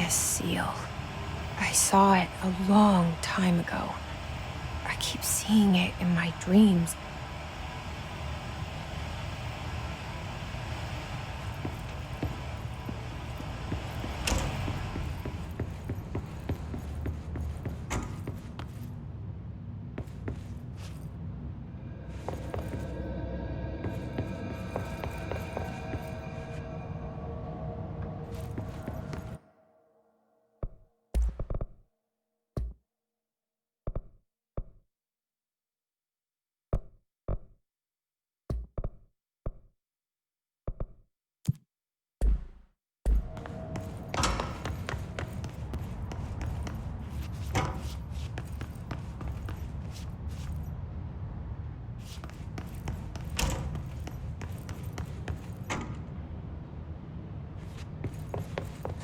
this seal. I saw it a long time ago. I keep seeing it in my dreams.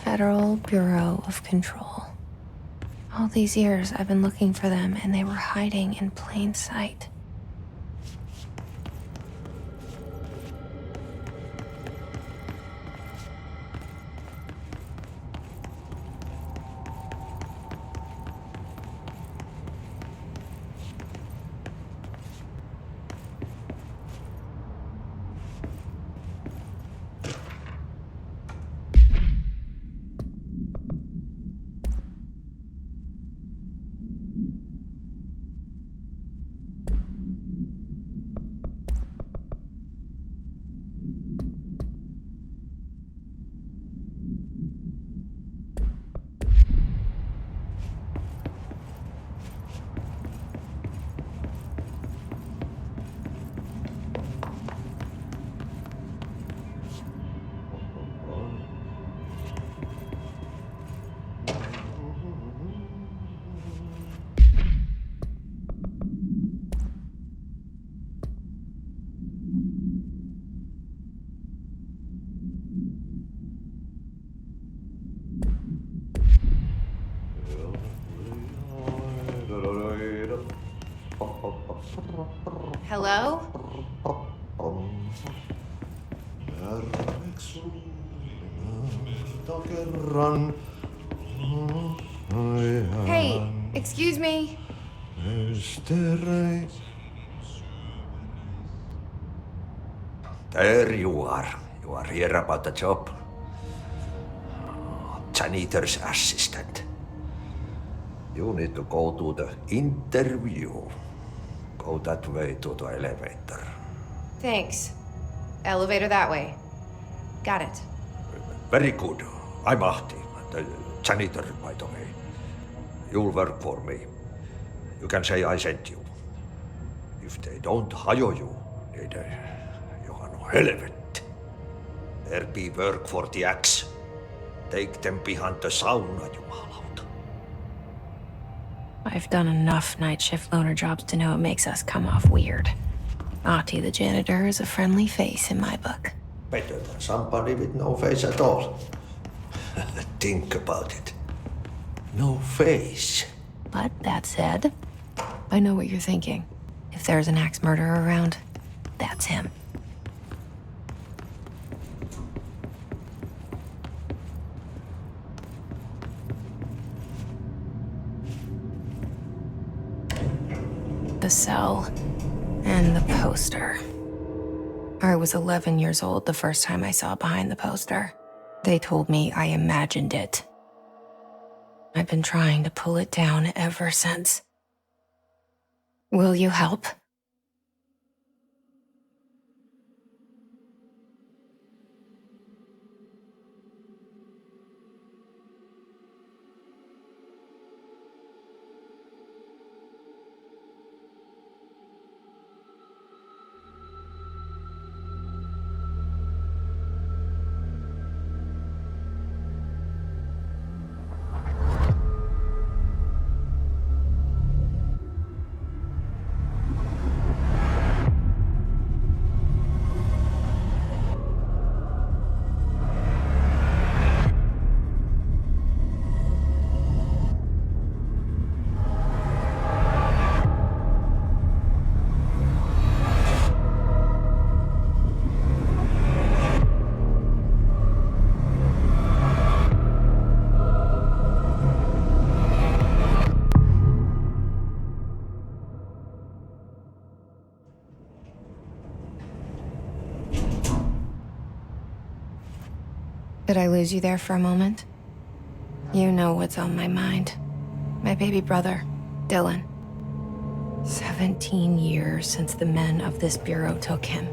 Federal Bureau of Control. All these years I've been looking for them and they were hiding in plain sight. Hello? Hey, excuse me. There you are. You are here about the job. Janitor's assistant. You need to go to the interview. Go that way to the elevator. Thanks. Elevator that way. Got it. Very good. I'm Ahti, the janitor, by the way. You'll work for me. You can say I sent you. If they don't hire you, niin Johan on helvet. There be work for the axe. Take them behind the sauna, jumalauta. I've done enough night shift loner jobs to know it makes us come off weird. Ahti the janitor is a friendly face in my book. Better than somebody with no face at all. Think about it. No face. But that said, I know what you're thinking. If there's an axe murderer around, that's him. The cell and the poster. I was 11 years old the first time I saw behind the poster. They told me I imagined it. I've been trying to pull it down ever since. Will you help? Did I lose you there for a moment? You know what's on my mind. My baby brother, Dylan. 17 years since the men of this bureau took him.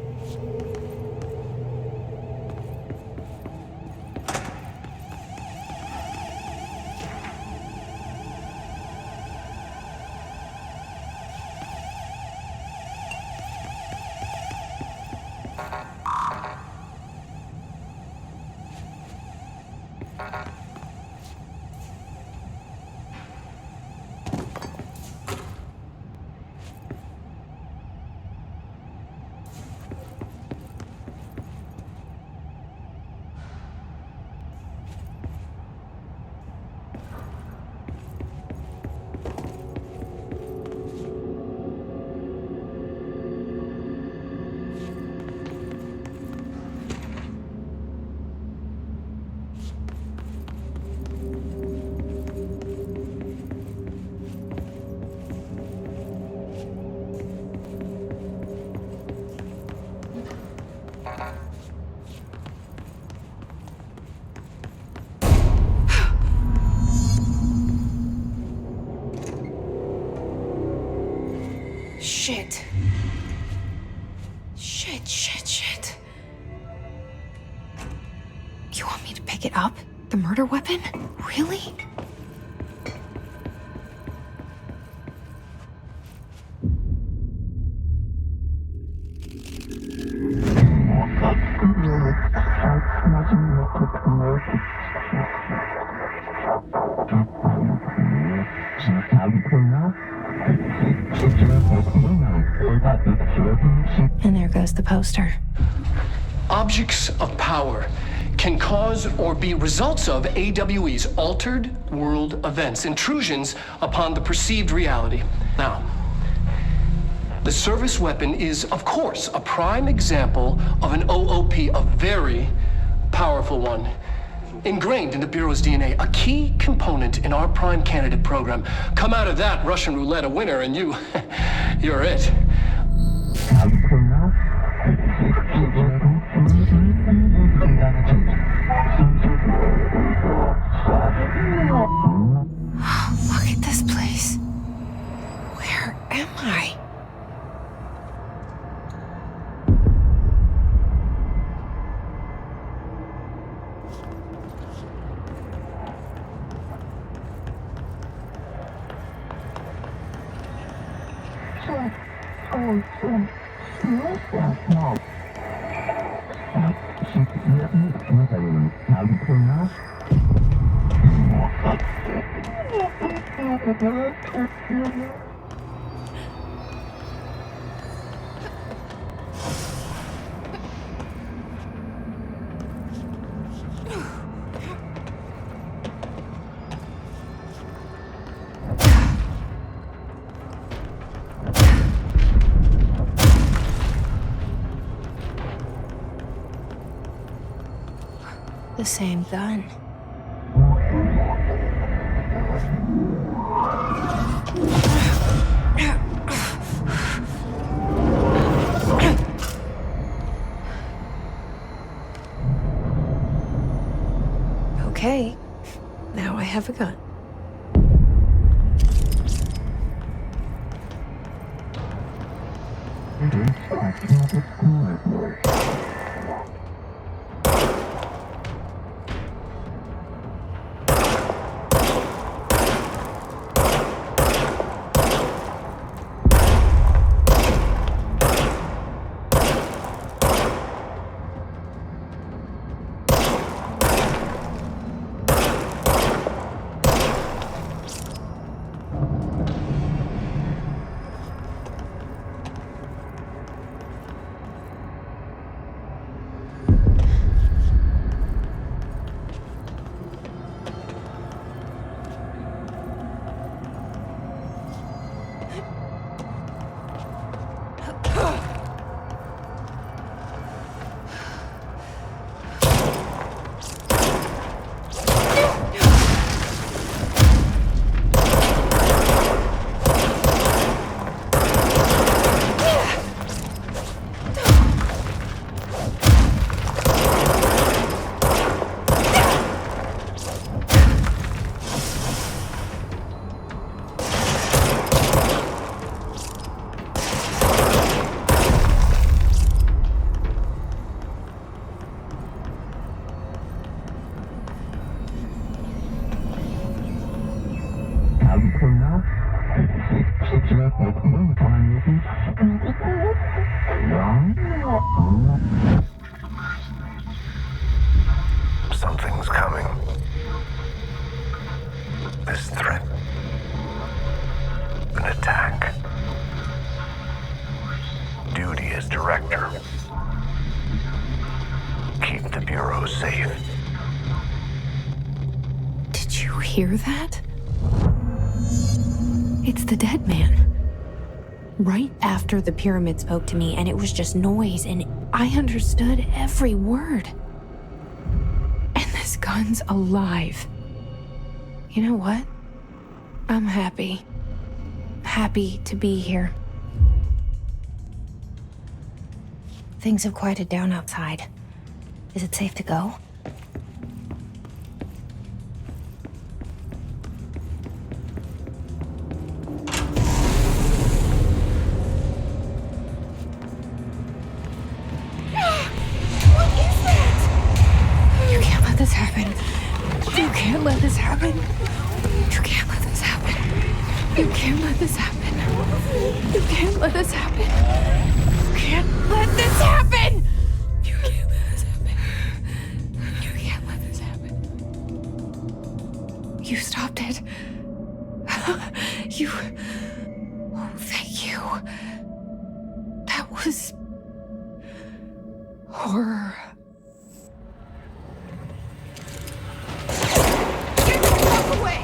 Shit. Shit. You want me to pick it up? The murder weapon? Really? And there goes the poster. Objects of power can cause or be results of AWE's altered world events, intrusions upon the perceived reality. Now, the service weapon is, of course, a prime example of an OOP, a very powerful one. Ingrained in the Bureau's DNA, a key component in our prime candidate program. Come out of that Russian roulette a winner and you're it. Look at this place. Where am I? The same gun. Okay, now I have a gun. Keep the Bureau safe. Did you hear that? It's the dead man. Right after the pyramid spoke to me, and it was just noise, and I understood every word. And this gun's alive. You know what? I'm happy. Happy to be here. Things have quieted down outside. Is it safe to go? You can't let this happen. You can't let this happen. You can't let this happen. You can't let this happen. You can't let this happen. You can't let this happen. You can't let this happen. You can't let this happen. You stopped it. You. Oh, thank you. That was horror. Get the fuck away!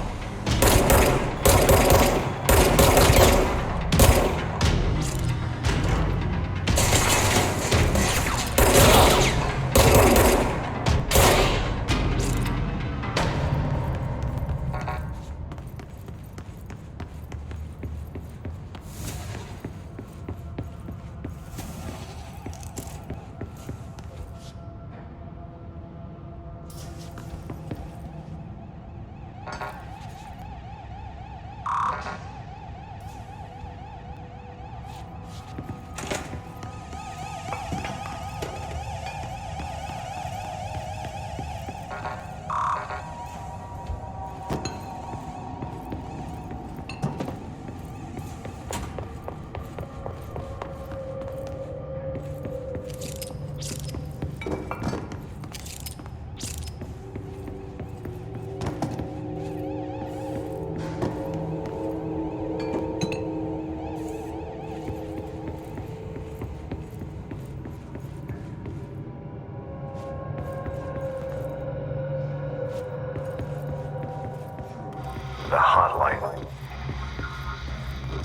The hotline.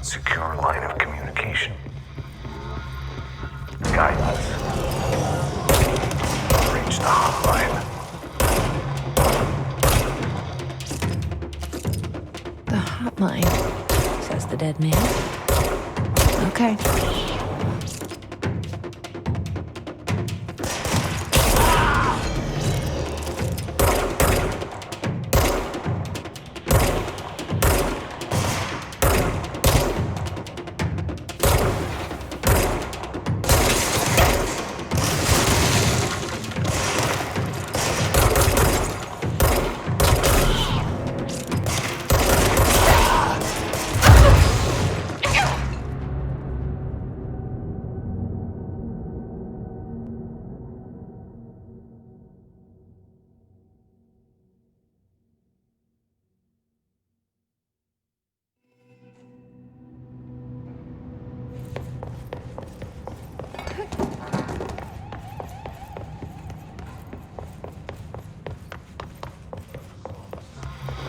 Secure line of communication. Guidance. Reach the hotline. The hotline, says the dead man. Okay.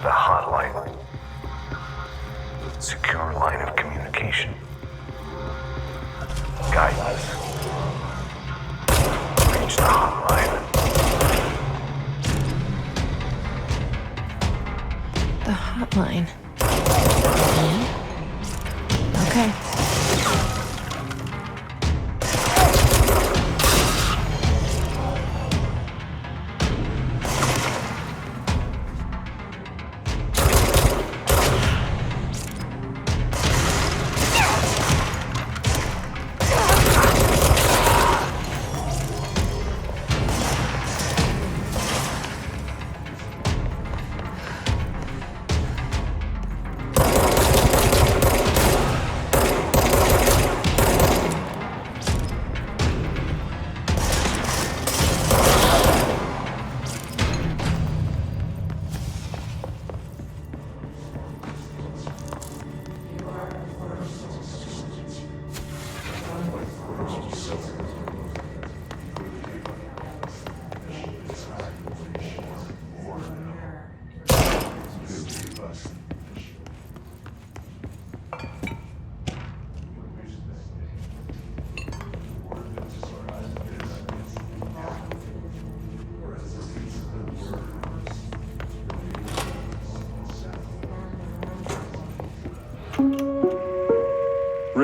The hotline. Secure line of communication. Guidance. Reach the hotline. The hotline. Okay.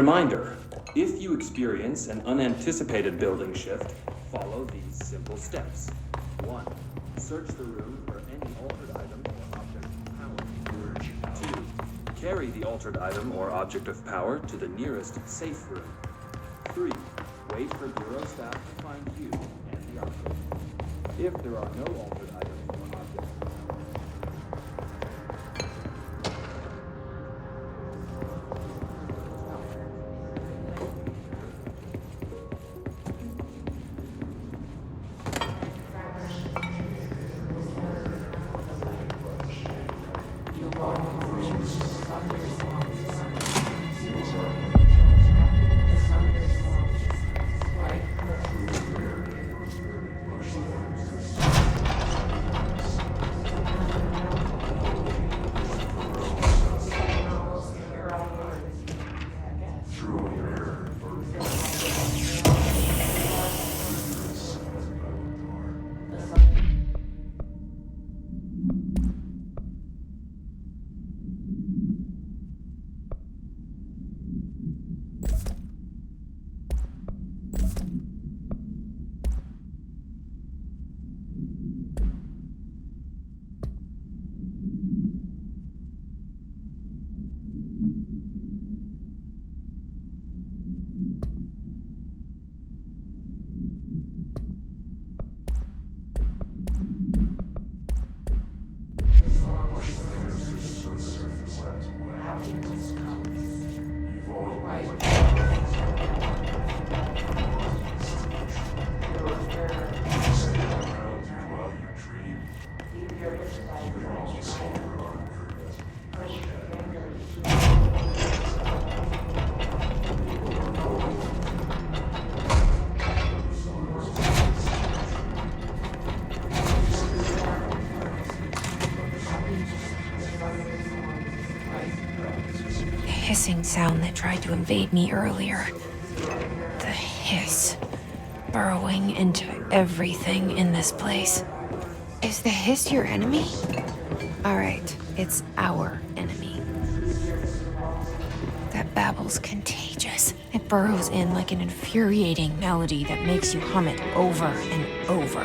Reminder, if you experience an unanticipated building shift, follow these simple steps. 1. Search the room for any altered item or object of power. 2. Carry the altered item or object of power to the nearest safe room. 3. Wait for Bureau staff to find you and the object. If there are no altered items or objects of power, hissing sound that tried to invade me earlier. The hiss, burrowing into everything in this place. Is the hiss your enemy? Alright, it's our enemy. That babble's contagious. It burrows in like an infuriating melody that makes you hum it over and over.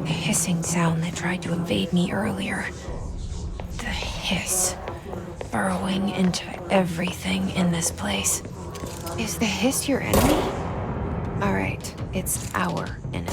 Hissing sound that tried to invade me earlier. The hiss, burrowing into everything in this place. Is the hiss your enemy? Alright, it's our enemy.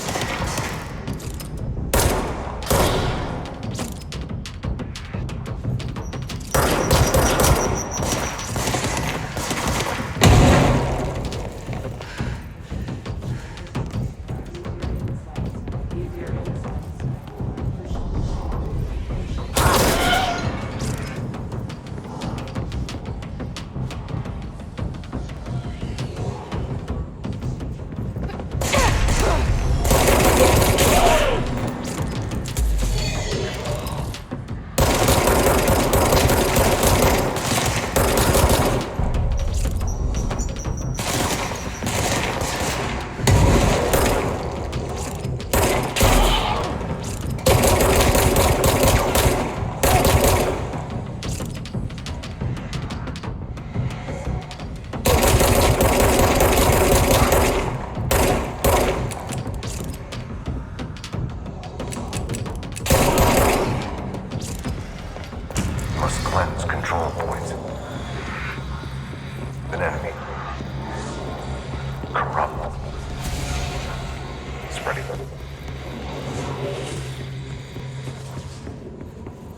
Spreading.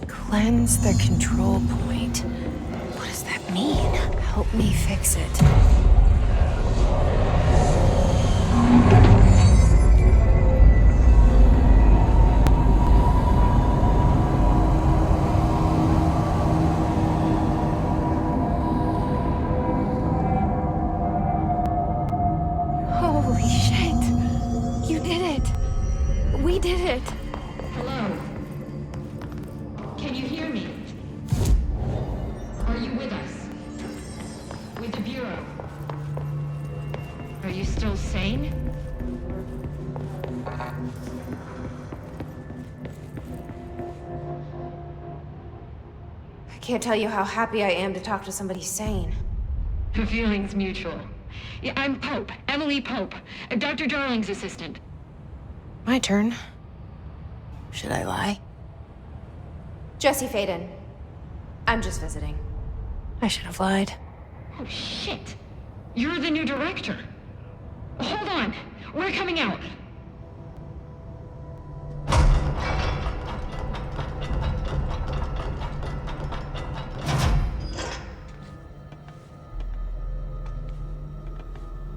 Cleanse the control point. What does that mean? Help me fix it. Holy shit! You did it! We did it! Hello? Can you hear me? Are you with us? With the Bureau? Are you still sane? I can't tell you how happy I am to talk to somebody sane. The feeling's mutual. Yeah, I'm Pope, Emily Pope, Dr. Darling's assistant. My turn. Should I lie? Jesse Faden. I'm just visiting. I should have lied. Oh, shit. You're the new director. Hold on. We're coming out.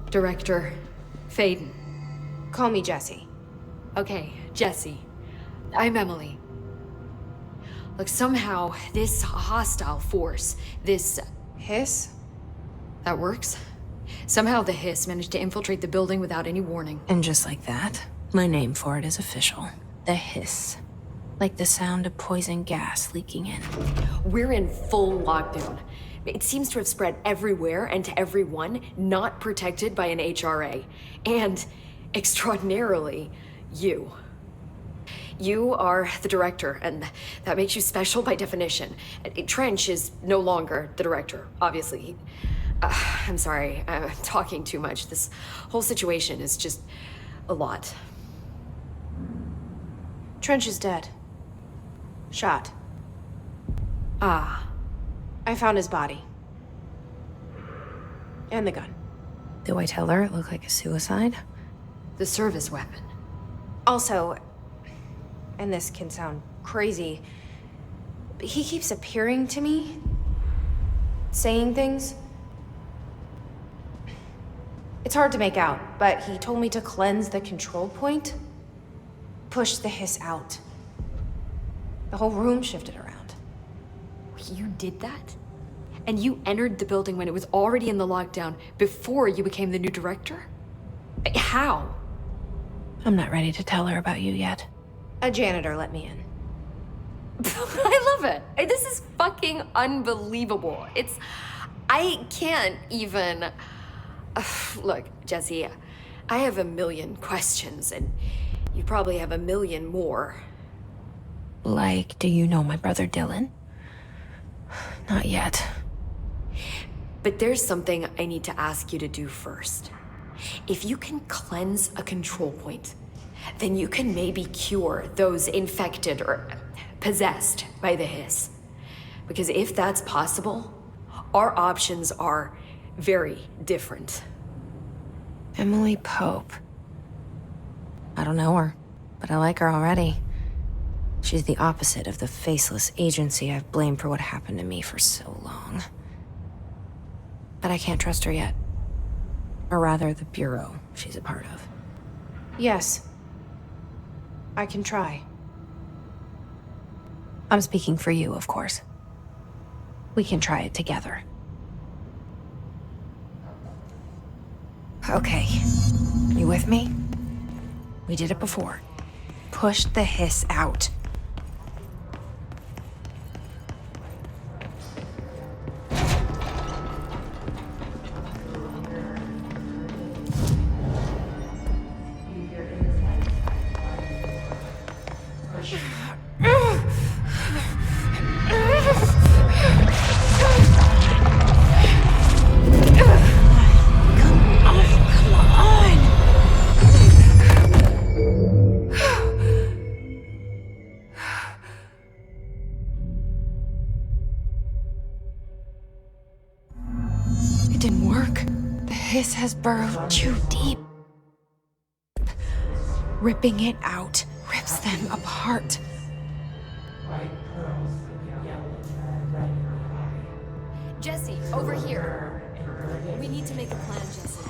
Director Faden. Call me Jesse. Okay, Jesse. I'm Emily. Look, somehow this hostile force, this... Hiss? that works? Somehow the Hiss managed to infiltrate the building without any warning. And just like that, my name for it is official. The hiss. Like the sound of poison gas leaking in. We're in full lockdown. It seems to have spread everywhere and to everyone not protected by an HRA. And, extraordinarily, you. You are the director, and that makes you special by definition. Trench is no longer the director, obviously. I'm sorry, I'm talking too much. This whole situation is just a lot. Trench is dead. Shot. Ah. I found his body. And the gun. Do I tell her it looked like a suicide? The service weapon. Also, and this can sound crazy, but he keeps appearing to me, saying things. It's hard to make out, but he told me to cleanse the control point, push the hiss out. The whole room shifted around. You did that? And you entered the building when it was already in the lockdown before you became the new director? How? I'm not ready to tell her about you yet. A janitor let me in. I love it. This is fucking unbelievable. I can't even... Look, Jesse, I have a million questions, and you probably have a million more. Like, do you know my brother Dylan? Not yet. But there's something I need to ask you to do first. If you can cleanse a control point, then you can maybe cure those infected or possessed by the hiss. Because if that's possible, our options are very different. Emily Pope. I don't know her, but I like her already. She's the opposite of the faceless agency I've blamed for what happened to me for so long. But I can't trust her yet. Or rather, the Bureau she's a part of. Yes. I can try. I'm speaking for you, of course. We can try it together. Okay. You with me? We did it before. Push the hiss out. It didn't work. The hiss has burrowed too deep. Ripping it out rips them apart. Jesse, over here. We need to make a plan, Jesse.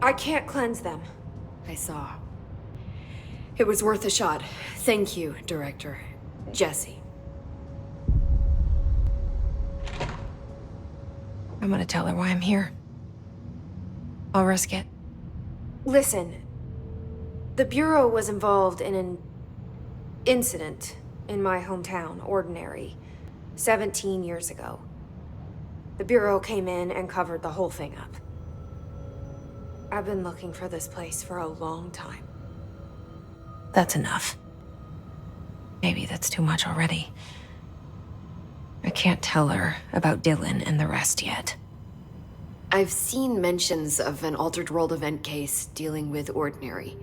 I can't cleanse them. I saw. It was worth a shot. Thank you, Director. Jesse. I'm gonna tell her why I'm here. I'll risk it. Listen, the Bureau was involved in an incident in my hometown, Ordinary, 17 years ago. The Bureau came in and covered the whole thing up. I've been looking for this place for a long time. That's enough. Maybe that's too much already. I can't tell her about Dylan and the rest yet. I've seen mentions of an Altered World event case dealing with Ordinary.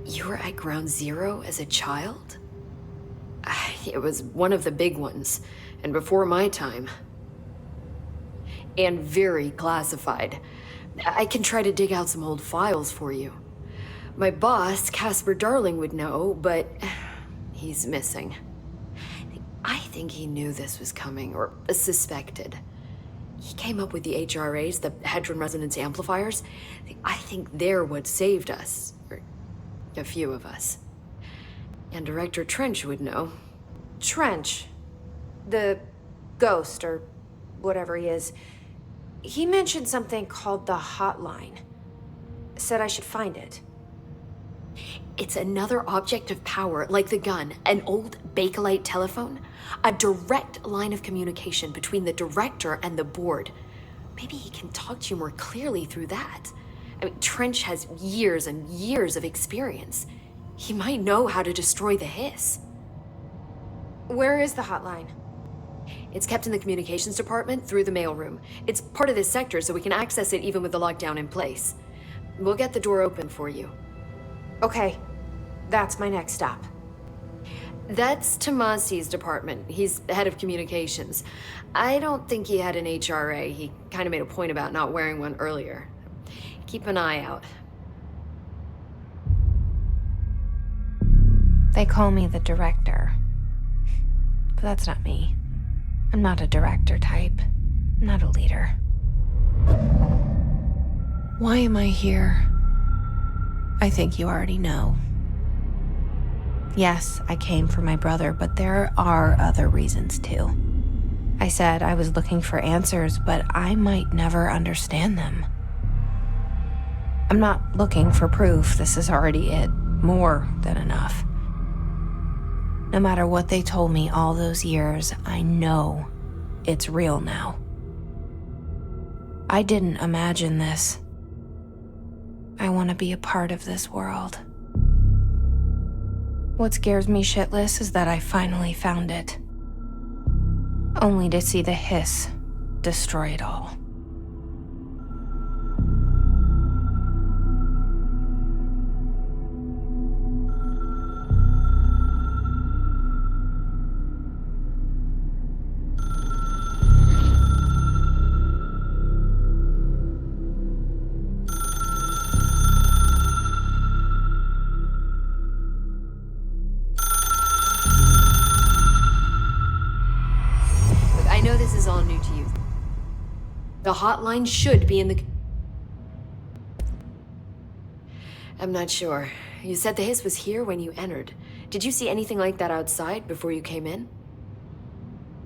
You were at Ground Zero as a child? It was one of the big ones, and before my time. And very classified. I can try to dig out some old files for you. My boss, Casper Darling, would know, but he's missing. I think he knew this was coming, or suspected. He came up with the HRAs, the Hadron Resonance Amplifiers. I think they're what saved us. Or a few of us. And Director Trench would know. Trench, the ghost, or whatever he is, he mentioned something called the Hotline. Said I should find it. It's another object of power, like the gun. An old Bakelite telephone? A direct line of communication between the director and the board. Maybe he can talk to you more clearly through that. I mean, Trench has years and years of experience. He might know how to destroy the Hiss. Where is the hotline? It's kept in the communications department through the mailroom. It's part of this sector, so we can access it even with the lockdown in place. We'll get the door open for you. Okay, that's my next stop. That's Tomasi's department. He's head of communications. I don't think he had an HRA. He kind of made a point about not wearing one earlier. Keep an eye out. They call me the director. But that's not me. I'm not a director type. I'm not a leader. Why am I here? I think you already know. Yes, I came for my brother, but there are other reasons too. I said I was looking for answers, but I might never understand them. I'm not looking for proof. This is already it. More than enough. No matter what they told me all those years, I know it's real now. I didn't imagine this. I want to be a part of this world. What scares me shitless is that I finally found it. Only to see the Hiss destroy it all. I know this is all new to you. The hotline should be in the... I'm not sure. You said the Hiss was here when you entered. Did you see anything like that outside before you came in?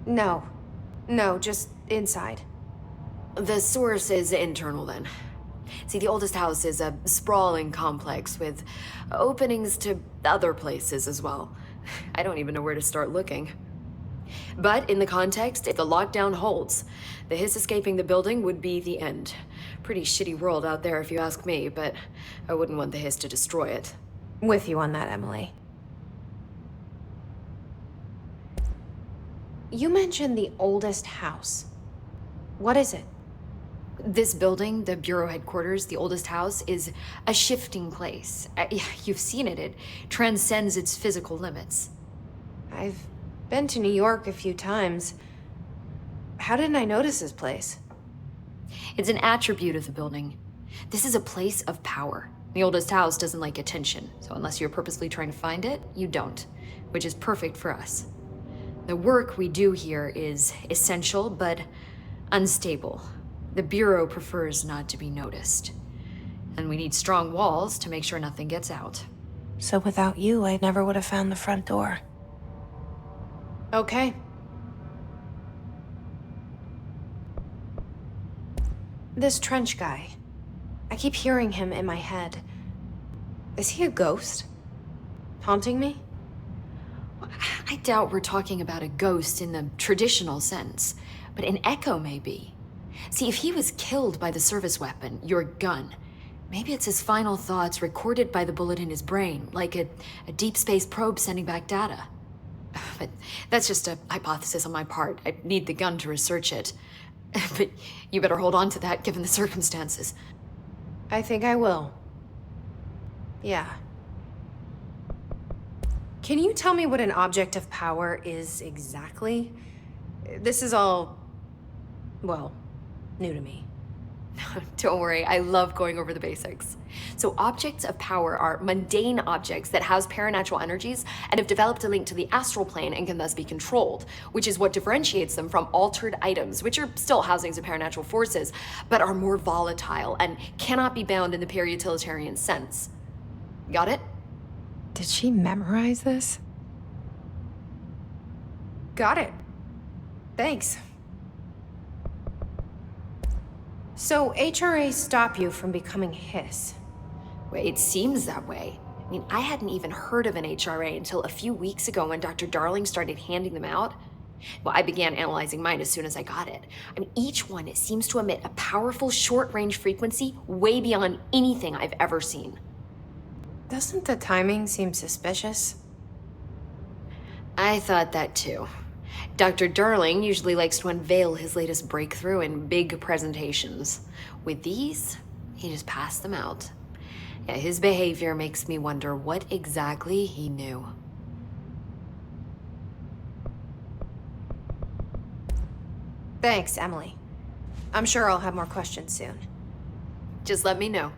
No, just inside. The source is internal then. See, the oldest house is a sprawling complex with openings to other places as well. I don't even know where to start looking. But in the context, if the lockdown holds, the Hiss escaping the building would be the end. Pretty shitty world out there if you ask me, but I wouldn't want the Hiss to destroy it. With you on that, Emily. You mentioned the oldest house. What is it? This building, the Bureau headquarters, the oldest house, is a shifting place. You've seen it. It transcends its physical limits. I've been to New York a few times. How didn't I notice this place? It's an attribute of the building. This is a place of power. The oldest house doesn't like attention, so unless you're purposely trying to find it, you don't, which is perfect for us. The work we do here is essential, but unstable. The Bureau prefers not to be noticed. And we need strong walls to make sure nothing gets out. So without you, I never would have found the front door. Okay. This Trench guy. I keep hearing him in my head. Is he a ghost? Haunting me? I doubt we're talking about a ghost in the traditional sense, but an echo maybe. See, if he was killed by the service weapon, your gun, maybe it's his final thoughts recorded by the bullet in his brain, like a deep space probe sending back data. But that's just a hypothesis on my part. I need the gun to research it. But you better hold on to that given the circumstances. I think I will. Yeah. Can you tell me what an object of power is exactly? This is all, well, new to me. Don't worry, I love going over the basics. So objects of power are mundane objects that house paranatural energies and have developed a link to the astral plane and can thus be controlled, which is what differentiates them from altered items, which are still housings of paranatural forces, but are more volatile and cannot be bound in the peri-utilitarian sense. Got it? Did she memorize this? Got it. Thanks. So HRA stop you from becoming Hiss? It seems that way. mean, I hadn't even heard of an HRA until a few weeks ago when Dr. Darling started handing them out. Well, I began analyzing mine as soon as I got it. I mean, each one seems to emit a powerful short-range frequency way beyond anything I've ever seen. Doesn't the timing seem suspicious? I thought that too. Dr. Darling usually likes to unveil his latest breakthrough in big presentations. With these, he just passed them out. Yeah, his behavior makes me wonder what exactly he knew. Thanks, Emily. I'm sure I'll have more questions soon. Just let me know.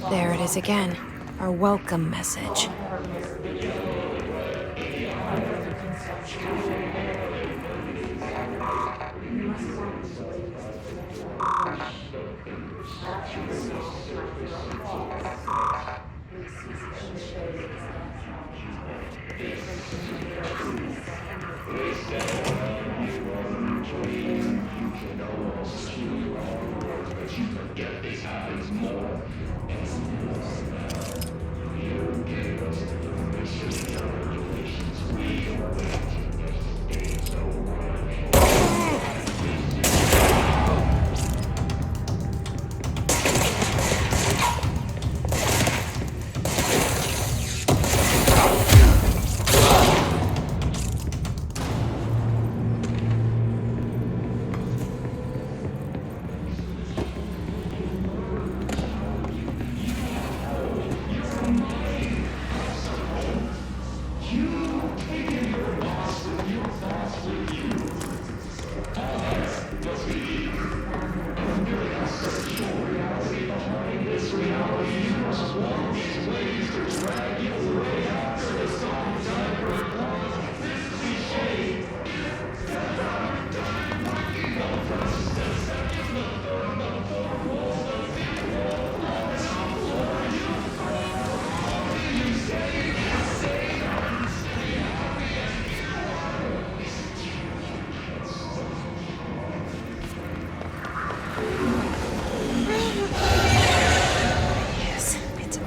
There it is again. Our welcome message.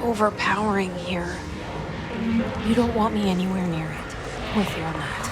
Overpowering here. You don't want me anywhere near it. With you on that.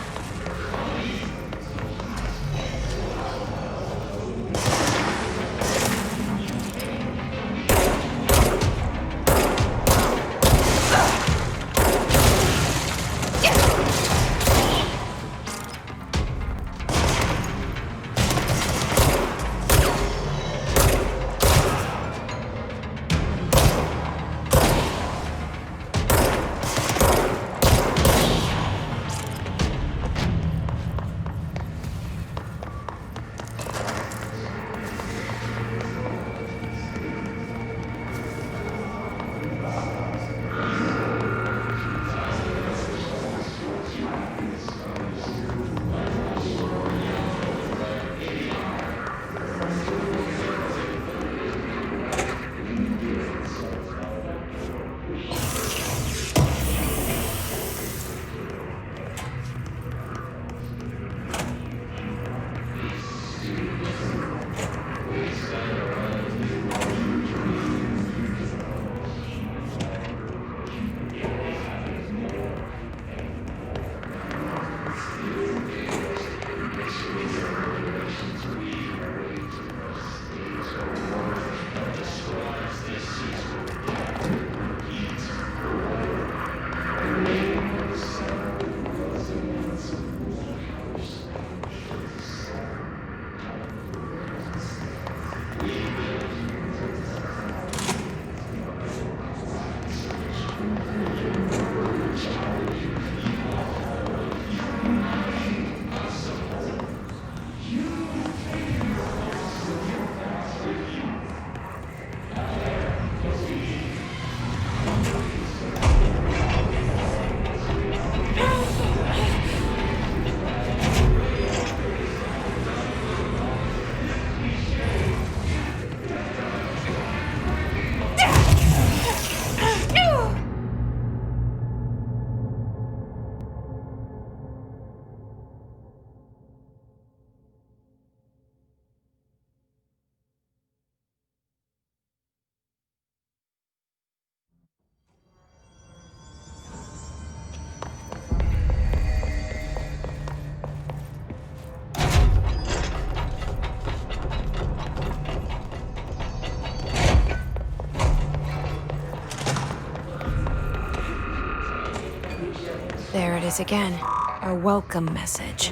There it is again. Our welcome message.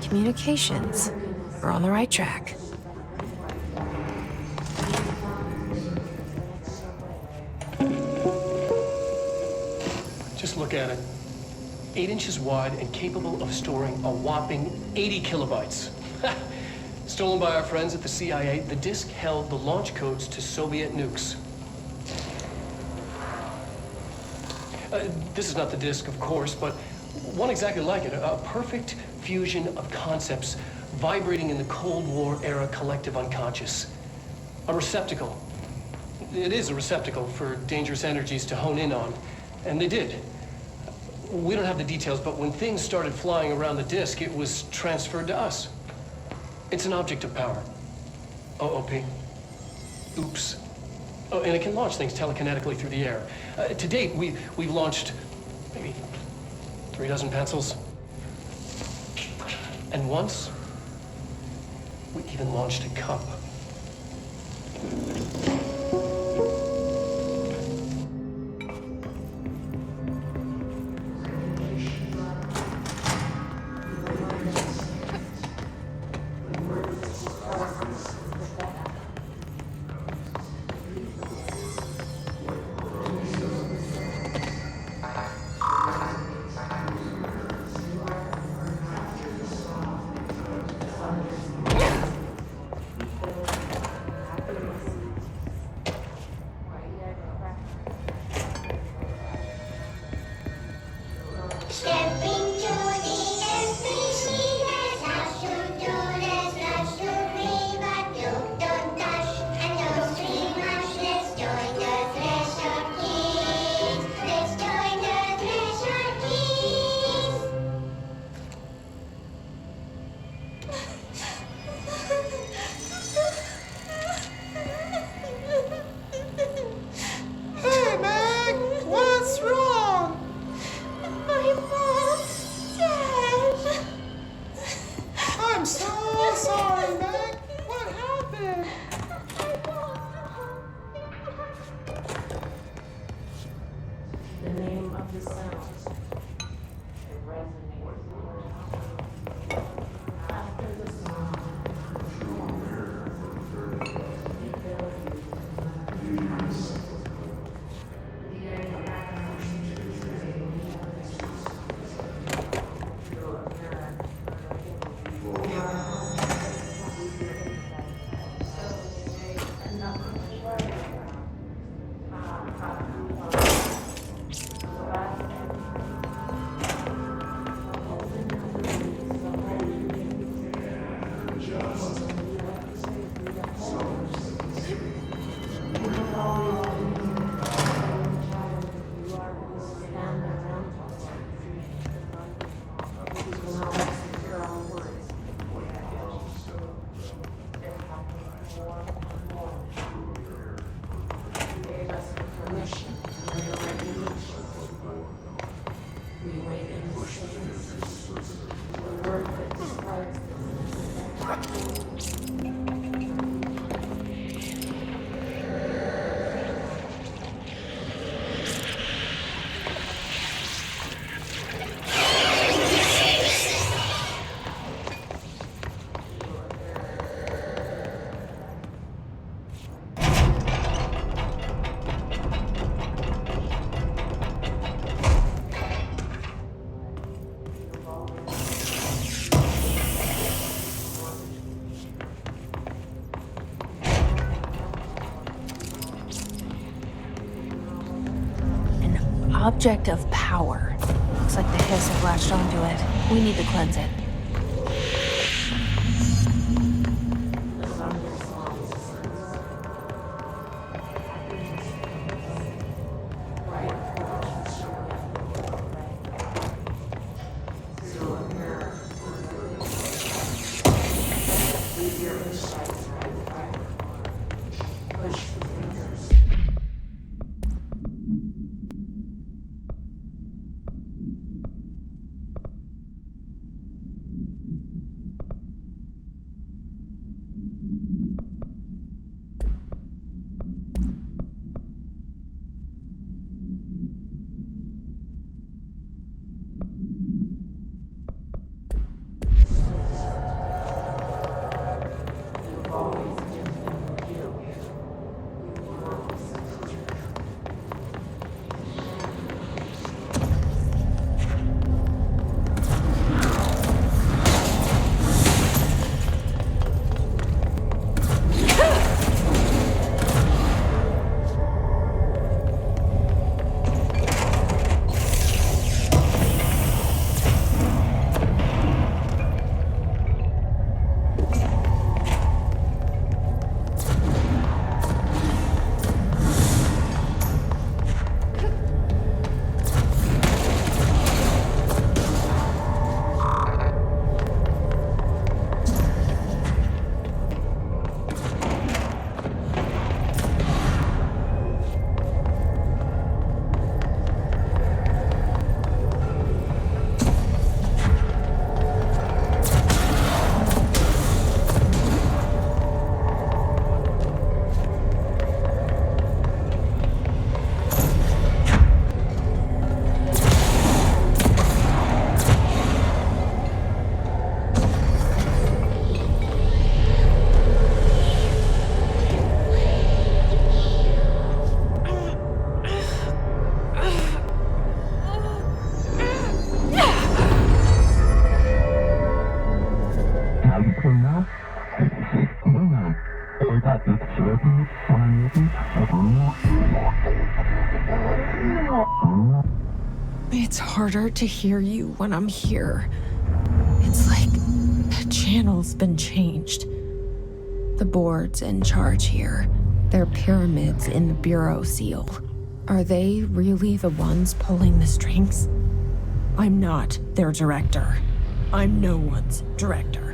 Communications. We're on the right track. Just look at it. 8 inches wide and capable of storing a whopping 80 kilobytes. Stolen by our friends at the CIA, the disk held the launch codes to Soviet nukes. This is not the disk, of course, but one exactly like it. A perfect fusion of concepts vibrating in the Cold War era collective unconscious. A receptacle. It is a receptacle for dangerous energies to hone in on. And they did. We don't have the details, but when things started flying around the disk, it was transferred to us. It's an object of power. OOP. Oops. Oh, and it can launch things telekinetically through the air. To date, we've launched maybe 3 dozen pencils. And once, we even launched a cup. Object of power. Looks like the hiss have latched onto it. We need to cleanse it. It's harder to hear you when I'm here. It's like the channel's been changed. The board's in charge here. They're pyramids in the Bureau seal. Are they really the ones pulling the strings? I'm not their director. I'm no one's director.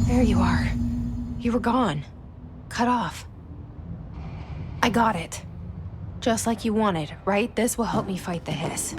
There you are. You were gone. Cut off. I got it. Just like you wanted, right? This will help me fight the hiss.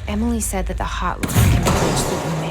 Emily said that the hotline can be reached through the mail.